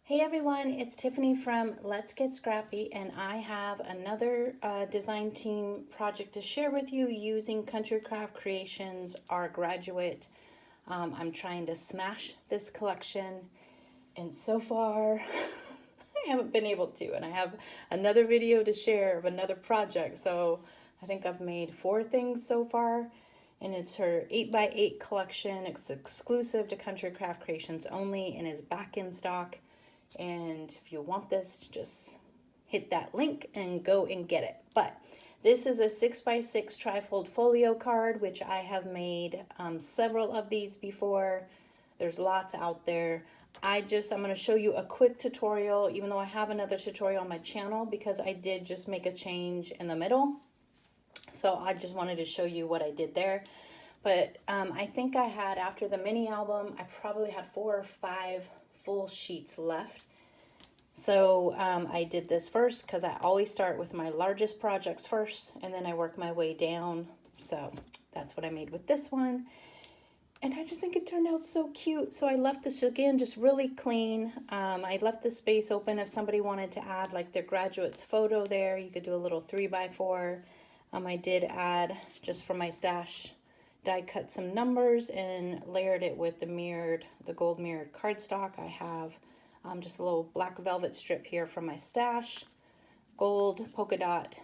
Hey everyone, it's Tiffany from Let's Get Scrappy, and I have another design team project to share with you using Country Craft Creations Our Graduate. I'm trying to smash this collection, and so far I haven't been able to, and I have another video to share of another project, so I think I've made 4 things so far. And it's her 8x8 collection. It's exclusive to Country Craft Creations only and is back in stock. And if you want this, just hit that link and go and get it. But this is a 6x6 trifold folio card, which I have made several of these before. There's lots out there. I'm going to show you a quick tutorial, even though I have another tutorial on my channel, because I did just make a change in the middle. So I just wanted to show you what I did there. But I think I had, after the mini album, I probably had 4 or 5 full sheets left. So I did this first because I always start with my largest projects first and then I work my way down. So that's what I made with this one. And I just think it turned out so cute. So I left this, again, just really clean. I left the space open if somebody wanted to add like their graduate's photo there. You could do a little 3x4. I did add, just from my stash, die cut some numbers and layered it with the gold mirrored cardstock. I have just a little black velvet strip here from my stash, gold polka dot,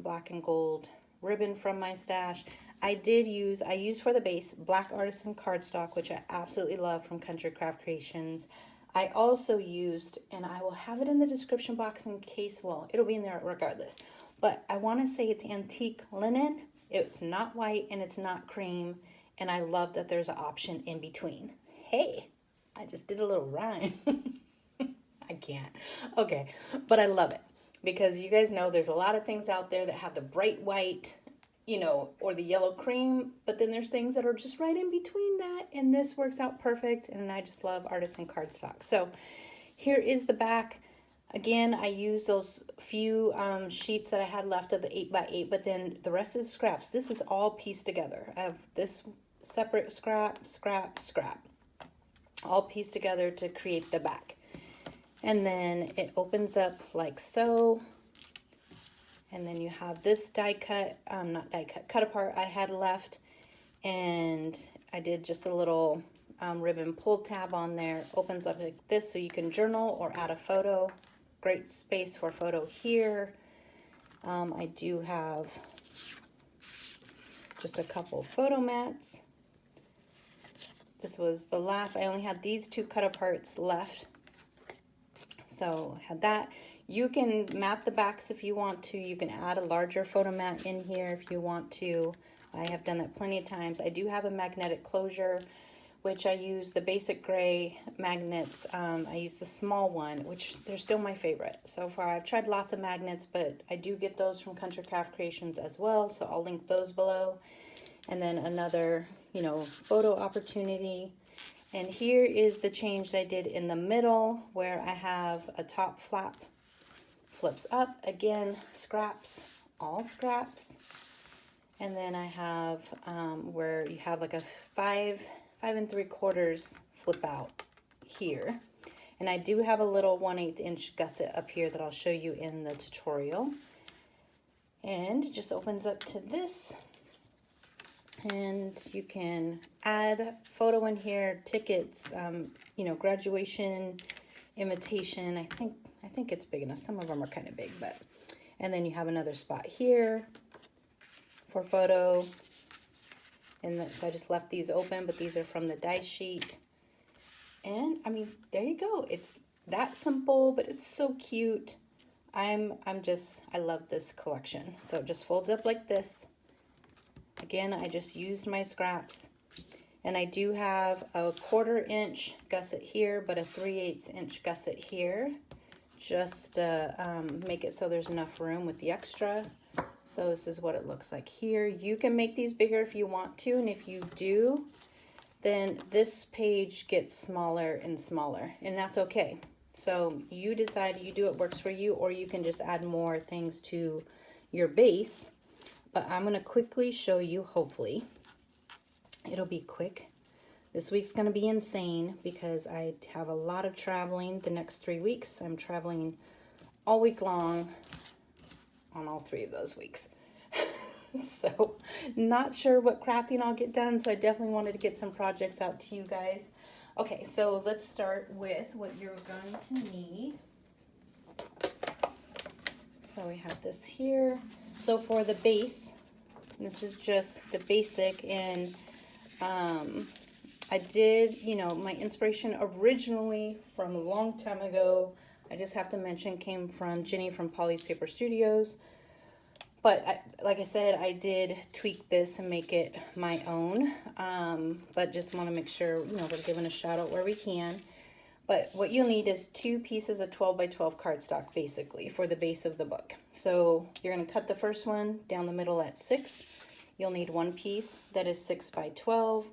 black and gold ribbon from my stash. I used for the base Black Artisan cardstock, which I absolutely love, from Country Craft Creations. I also used, and I will have it in the description box in case, well, it'll be in there regardless, but I want to say it's antique linen. It's not white and it's not cream, and I love that there's an option in between. Hey, I just did a little rhyme. I can't. Okay, but I love it because you guys know there's a lot of things out there that have the bright white, or the yellow cream, but then there's things that are just right in between that, and this works out perfect, and I just love artisan cardstock. So here is the back. Again, I used those few sheets that I had left of the 8x8, but then the rest is scraps. This is all pieced together. I have this separate scrap, all pieced together to create the back. And then it opens up like so. And then you have this cut apart I had left. And I did just a little ribbon pull tab on there. Opens up like this so you can journal or add a photo. Great space for photo here. I do have just a couple photo mats. This was the last, I only had these 2 cut aparts left. So I had that. You can mat the backs if you want to. You can add a larger photo mat in here if you want to. I have done that plenty of times. I do have a magnetic closure, which I use the basic gray magnets. I use the small one, which they're still my favorite so far. I've tried lots of magnets, but I do get those from Country Craft Creations as well, so I'll link those below. And then another, photo opportunity. And here is the change that I did in the middle, where I have a top flap flips up. Again, scraps, all scraps. And then I have where you have like a 5 3/4 flip out here. And I do have a little 1/8 inch gusset up here that I'll show you in the tutorial. And it just opens up to this. And you can add photo in here, tickets, graduation, invitation. I think it's big enough. Some of them are kind of big, but, and then you have another spot here for photo. And so I just left these open, but these are from the die sheet. And I mean, there you go. It's that simple, but it's so cute. I love this collection. So it just folds up like this. Again, I just used my scraps, and I do have a 1/4 inch gusset here, but a 3/8 inch gusset here, just to make it so there's enough room with the extra. So this is what it looks like here. You can make these bigger if you want to, and if you do, then this page gets smaller and smaller, and that's okay. So you decide, you do what works for you, or you can just add more things to your base. But I'm going to quickly show you, hopefully. It'll be quick. This week's going to be insane because I have a lot of traveling the next 3 weeks. I'm traveling all week long on all 3 of those weeks. So not sure what crafting I'll get done, so I definitely wanted to get some projects out to you guys. Okay, so let's start with what you're going to need. So we have this here. So for the base, this is just the basic, and I did, you know, my inspiration originally from a long time ago, I just have to mention, came from Jenny from Polly's Paper Studios. But like I said, I did tweak this and make it my own. But just want to make sure, you know, we're giving a shout out where we can. But what you'll need is 2 pieces of 12 by 12 cardstock, basically, for the base of the book. So you're going to cut the first one down the middle at 6. You'll need 1 piece that is 6 by 12.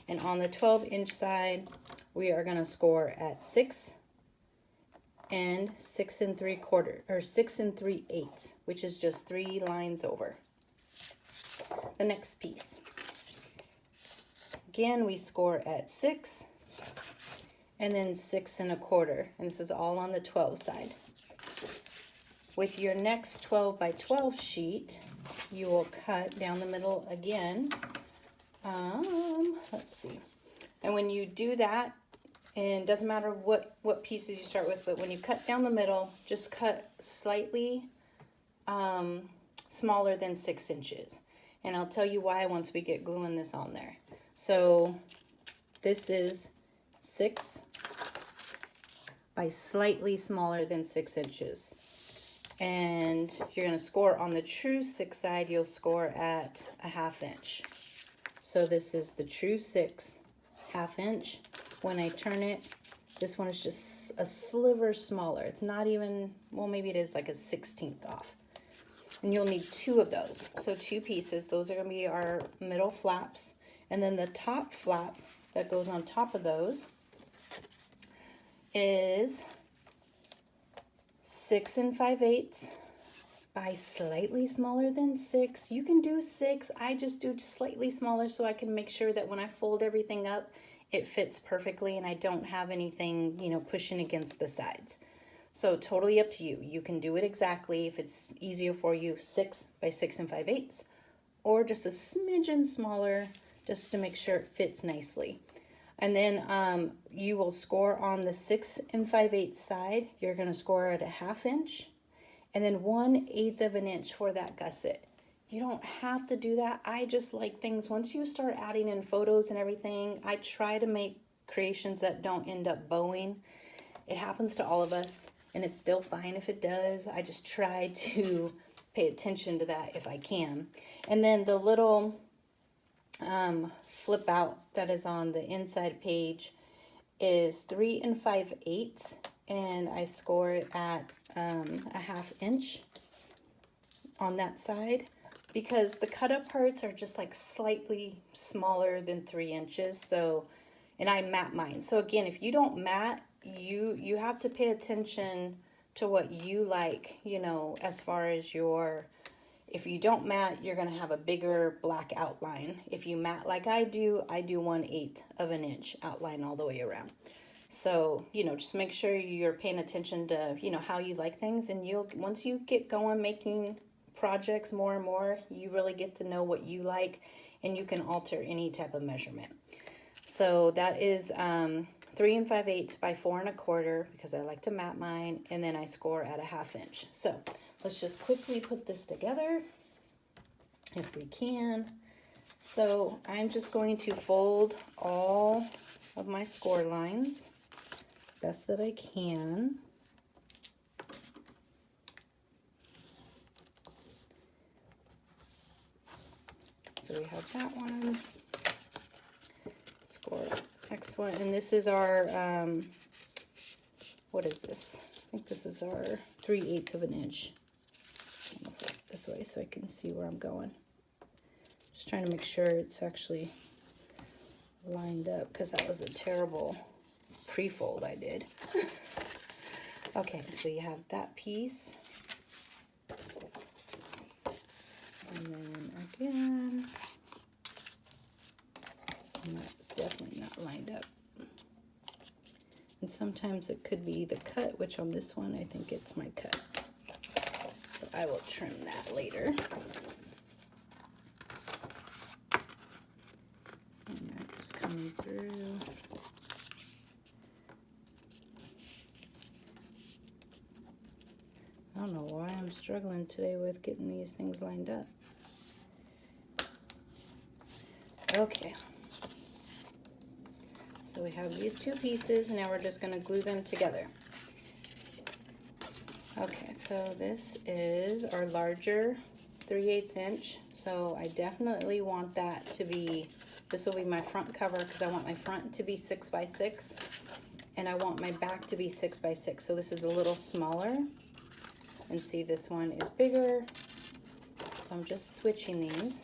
And on the 12-inch side, we are going to score at 6 and 6 3/4, or 6 3/8, which is just 3 lines over. The next piece. Again, we score at 6 and then 6 1/4, and this is all on the 12 side. With your next 12 by 12 sheet, you will cut down the middle again. Let's see. And when you do that, and it doesn't matter what pieces you start with, but when you cut down the middle, just cut slightly smaller than 6 inches. And I'll tell you why once we get gluing this on there. So this is 6 by slightly smaller than 6 inches. And you're going to score on the true 6 side, you'll score at a 1/2 inch. So this is the true 6, 1/2 inch. When I turn it, this one is just a sliver smaller. It's not even, well, maybe it is like a 1/16 off. And you'll need 2 of those. So 2 pieces. Those are going to be our middle flaps. And then the top flap that goes on top of those is 6 5/8 by slightly smaller than 6. You can do 6. I just do slightly smaller so I can make sure that when I fold everything up, it fits perfectly and I don't have anything, you know, pushing against the sides. So totally up to you. You can do it exactly if it's easier for you, 6 by 6 5/8, or just a smidgen smaller just to make sure it fits nicely. And then you will score on the 6 5/8 side. You're going to score at a 1/2 inch and then 1/8 of an inch for that gusset. You don't have to do that. I just like things, once you start adding in photos and everything, I try to make creations that don't end up bowing. It happens to all of us, and it's still fine if it does. I just try to pay attention to that if I can. And then the little flip out that is on the inside page is 3 5/8, and I score it at a 1/2 inch on that side, because the cut up parts are just like slightly smaller than 3 inches. So, and I mat mine. So again, if you don't mat, you have to pay attention to what you like, you know, as far as your, if you don't mat, you're going to have a bigger black outline. If you mat like I do 1/8 of an inch outline all the way around. So, you know, just make sure you're paying attention to, you know, how you like things, and you'll, once you get going making projects more and more, you really get to know what you like, and you can alter any type of measurement. So that is 3 5/8 by 4 1/4, because I like to mat mine, and then I score at a 1/2 inch. So let's just quickly put this together if we can. So I'm just going to fold all of my score lines best that I can. So we have that one, score next one, and this is our, what is this? I think this is our 3/8 of an inch. I'm gonna flip it this way so I can see where I'm going. Just trying to make sure it's actually lined up, because that was a terrible pre-fold I did. Okay, so you have that piece. And then again, And that's definitely not lined up. And sometimes it could be the cut, which on this one, I think it's my cut. So I will trim that later. And that just coming through. I don't know why I'm struggling today with getting these things lined up. Okay. So we have these two pieces, and now we're just going to glue them together. Okay, so this is our larger 3/8 inch. So I definitely want that to be, this will be my front cover because I want my front to be 6 by 6 and I want my back to be 6 by 6. So this is a little smaller. And see, this one is bigger. So I'm just switching these.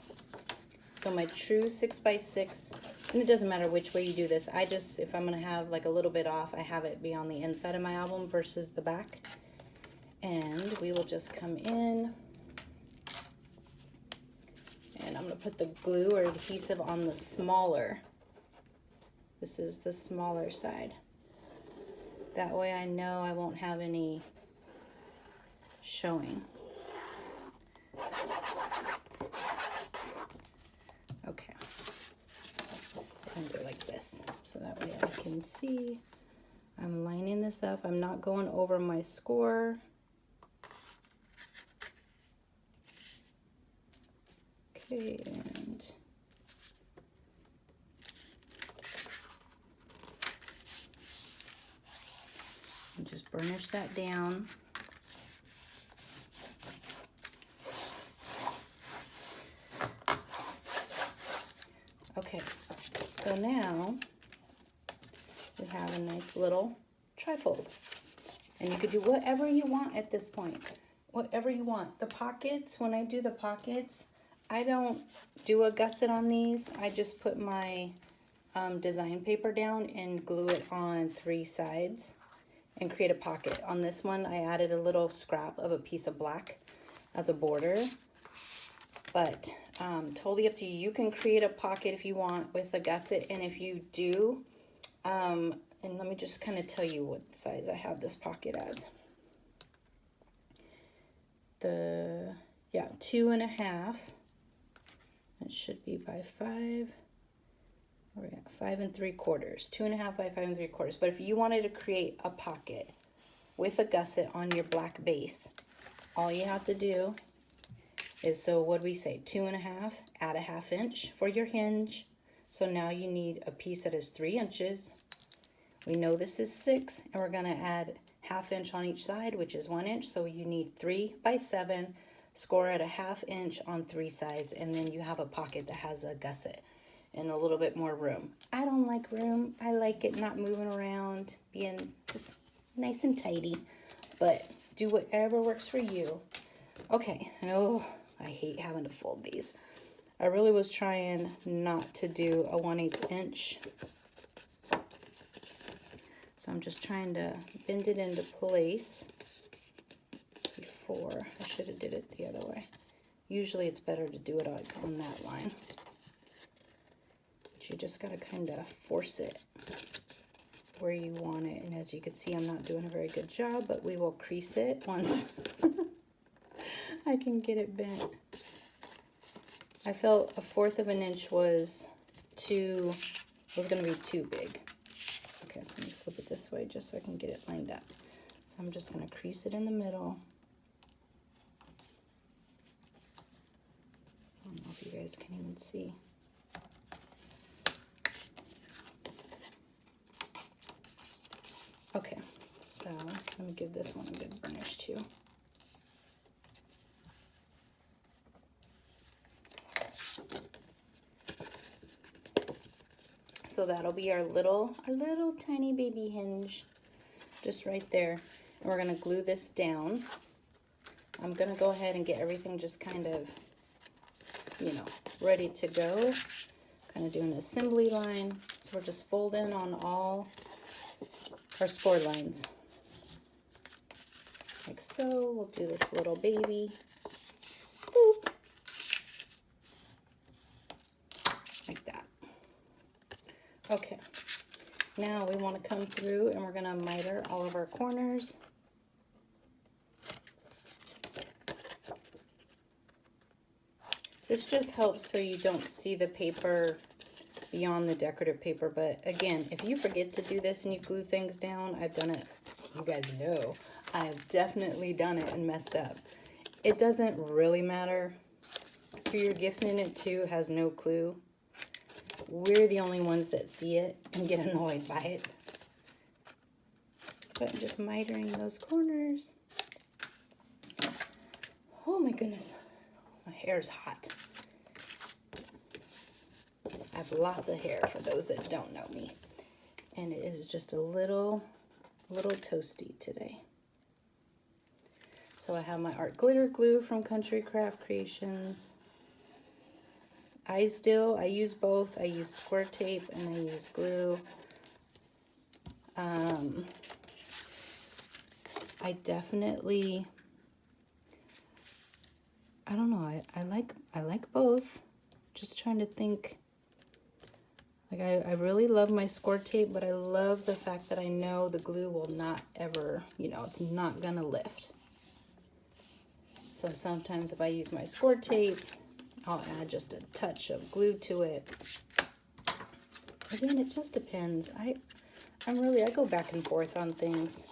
So my true 6 by 6, and it doesn't matter which way you do this. I just, if I'm gonna have like a little bit off, I have it be on the inside of my album versus the back. And we will just come in, and I'm gonna put the glue or adhesive on the smaller. This is the smaller side. That way I know I won't have any showing. Okay, and do it like this, so that way I can see. I'm lining this up. I'm not going over my score. Okay, and just burnish that down. Okay, so now we have a nice little trifold. And you could do whatever you want at this point. Whatever you want. The pockets, when I do the pockets, I don't do a gusset on these. I just put my design paper down and glue it on 3 sides and create a pocket. On this one, I added a little scrap of a piece of black as a border. But totally up to you. You can create a pocket if you want with a gusset, and if you do, and let me just kind of tell you what size I have this pocket as. Yeah, 2.5. It should be by 5. We're at 5 3/4. 2.5 by 5 3/4. But if you wanted to create a pocket with a gusset on your black base, all you have to do is, so what do we say, 2.5, add a 1/2 inch for your hinge. So now you need a piece that is 3 inches. We know this is 6, and we're gonna add 1/2 inch on each side, which is 1 inch. So you need 3 by 7, score at a 1/2 inch on 3 sides, and then you have a pocket that has a gusset and a little bit more room. I don't like room. I like it not moving around, being just nice and tidy, but do whatever works for you. Okay, and oh, I hate having to fold these. I really was trying not to do a 1/8 inch. So I'm just trying to bend it into place before. I should have did it the other way. Usually it's better to do it on that line. But you just gotta kind of force it where you want it. And as you can see, I'm not doing a very good job, but we will crease it once I can get it bent. I felt 1/4 of an inch was gonna be too big. Okay, so let me flip it this way just so I can get it lined up. So I'm just gonna crease it in the middle. I don't know if you guys can even see. Okay, so let me give this one a good burnish too. So that'll be our little tiny baby hinge, just right there. And we're gonna glue this down. I'm gonna go ahead and get everything just kind of, you know, ready to go. Kind of doing an assembly line. So we're just folding on all our score lines. Like so. We'll do this little baby. Boop. Like that. Okay, now we want to come through and we're going to miter all of our corners. This just helps so you don't see the paper beyond the decorative paper. But again, if you forget to do this and you glue things down, I've done it. You guys know I've definitely done it and messed up. It doesn't really matter. Who you're gifting it to has no clue. We're the only ones that see it and get annoyed by it. But I'm just mitering those corners. Oh my goodness, my hair's hot. I have lots of hair for those that don't know me. And it is just a little toasty today. So I have my art glitter glue from Country Craft Creations. I use both. I use square tape and I use glue. I definitely, I don't know, I like both. Just trying to think. Like I really love my score tape, but I love the fact that I know the glue will not ever, you know, it's not gonna lift. So sometimes if I use my score tape, I'll add just a touch of glue to it. Again, it just depends. I go back and forth on things.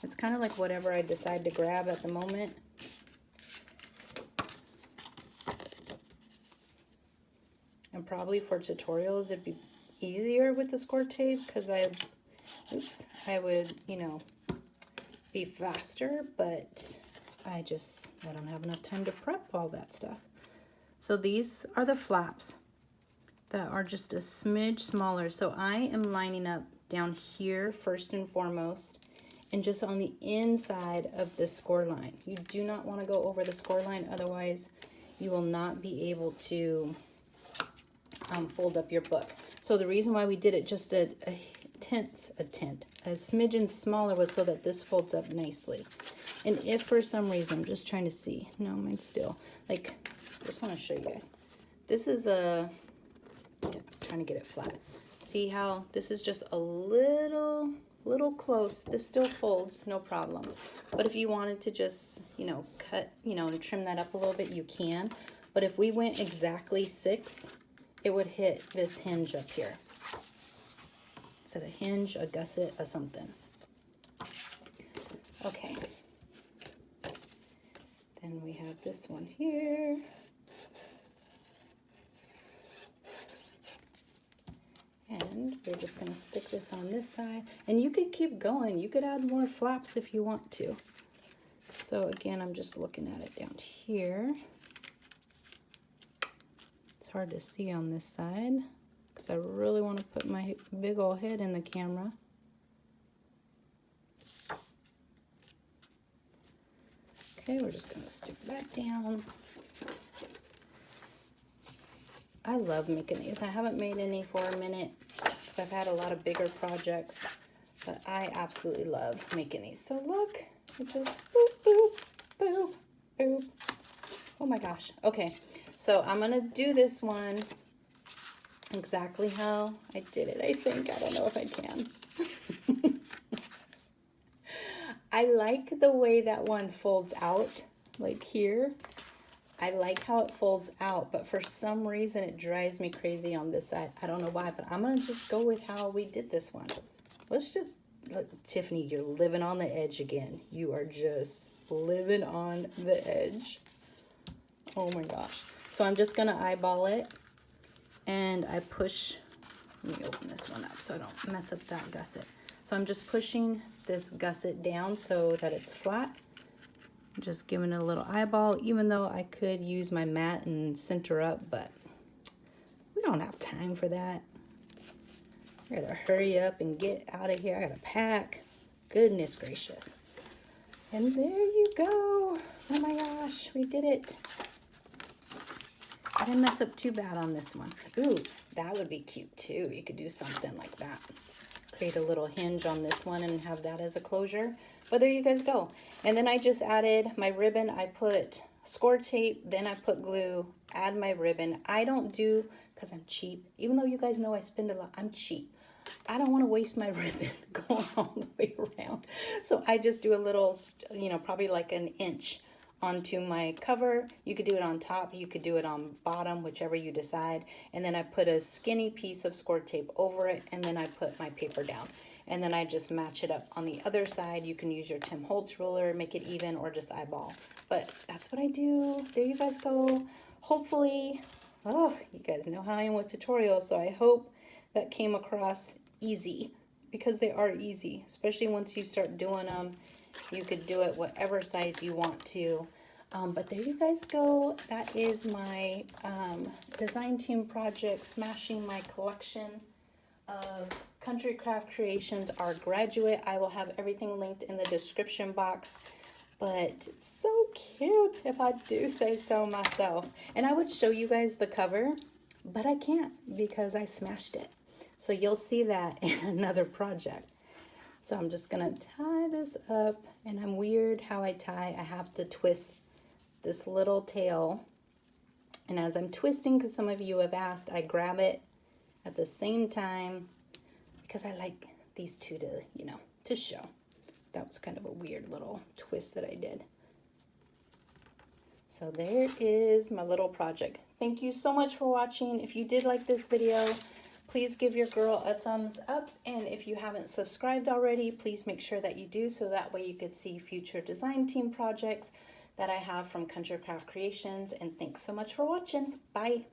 It's kind of like whatever I decide to grab at the moment. And probably for tutorials, it'd be easier with the score tape because I would, you know, be faster, but I don't have enough time to prep all that stuff. So these are the flaps that are just a smidge smaller. So I am lining up down here first and foremost, and just on the inside of the score line. You do not want to go over the score line, otherwise you will not be able to fold up your book. So the reason why we did it just a smidgen smaller was so that this folds up nicely. And if for some reason, I'm just trying to see, no, mine's still, like, I just want to show you guys. This is I'm trying to get it flat. See how this is just a little close. This still folds, no problem. But if you wanted to just, you know, cut, you know, and trim that up a little bit, you can. But if we went exactly 6, it would hit this hinge up here. Is it a hinge, a gusset, a something? Okay. Then we have this one here. And we're just going to stick this on this side. And you could keep going. You could add more flaps if you want to. So again, I'm just looking at it down here. It's hard to see on this side because I really want to put my big old head in the camera. Okay, we're just going to stick that down. I love making these. I haven't made any for a minute because I've had a lot of bigger projects, but I absolutely love making these. So look, it just boop, boop, boop, boop. Oh my gosh. Okay, so I'm going to do this one exactly how I did it, I think. I don't know if I can. I like the way that one folds out, like here. I like how it folds out, but for some reason it drives me crazy on this side. I don't know why, but I'm going to just go with how we did this one. Let's just, look, Tiffany, you're living on the edge again. You are just living on the edge. Oh my gosh. So I'm just going to eyeball it, and I push, let me open this one up so I don't mess up that gusset. So I'm just pushing this gusset down so that it's flat. Just giving it a little eyeball, even though I could use my mat and center up, but we don't have time for that. I gotta hurry up and get out of here. I gotta pack. Goodness gracious. And there you go. Oh my gosh, we did it. I didn't mess up too bad on this one. Ooh, that would be cute too. You could do something like that. Create a little hinge on this one and have that as a closure. But there you guys go. And then I just added my ribbon. I put score tape, then I put glue, add my ribbon. I don't do, because I'm cheap, even though you guys know I spend a lot, I'm cheap. I don't want to waste my ribbon going all the way around. So I just do a little, you know, probably like an inch onto my cover. You could do it on top, you could do it on bottom, whichever you decide. And then I put a skinny piece of score tape over it, and then I put my paper down. And then I just match it up on the other side. You can use your Tim Holtz ruler, make it even, or just eyeball. But that's what I do. There you guys go. Hopefully, oh, you guys know how I am with tutorials, so I hope that came across easy, because they are easy, especially once you start doing them. You could do it whatever size you want to. But there you guys go. That is my design team project, smashing my collection of Country Craft Creations, Our Graduate. I will have everything linked in the description box. But it's so cute, if I do say so myself. And I would show you guys the cover, but I can't because I smashed it. So you'll see that in another project. So I'm just gonna tie this up, and I'm weird how I tie. I have to twist this little tail. And as I'm twisting, because some of you have asked, I grab it at the same time because I like these two to, you know, to show. That was kind of a weird little twist that I did. So there is my little project. Thank you so much for watching. If you did like this video, please give your girl a thumbs up. And if you haven't subscribed already, please make sure that you do, so that way you could see future design team projects that I have from Country Craft Creations. And thanks so much for watching. Bye.